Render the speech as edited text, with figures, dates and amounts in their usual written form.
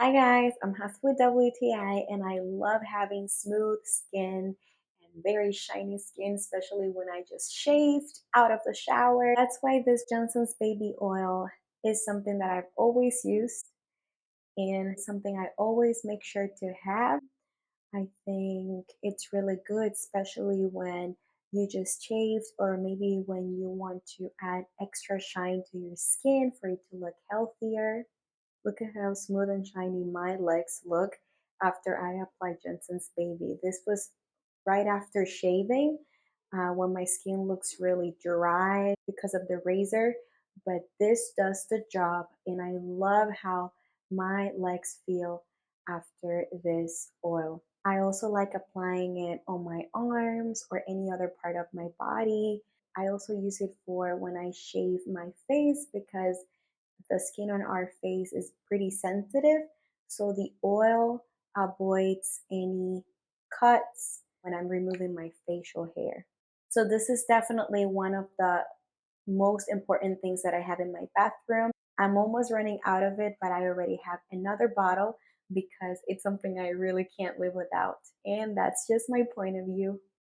Hi guys, I'm Hus with WTI and I love having smooth skin and very shiny skin, especially when I just shaved out of the shower. That's why this Johnson's baby oil is something that I've always used and something I always make sure to have. I think it's really good, especially when you just shaved or maybe when you want to add extra shine to your skin for it to look healthier. Look at how smooth and shiny my legs look after I applied Jensen's Baby. This was right after shaving when my skin looks really dry because of the razor, but this does the job and I love how my legs feel after this oil. I also like applying it on my arms or any other part of my body. I also use it for when I shave my face because the skin on our face is pretty sensitive, so the oil avoids any cuts when I'm removing my facial hair. So this is definitely one of the most important things that I have in my bathroom. I'm almost running out of it, but I already have another bottle because it's something I really can't live without. And that's just my point of view.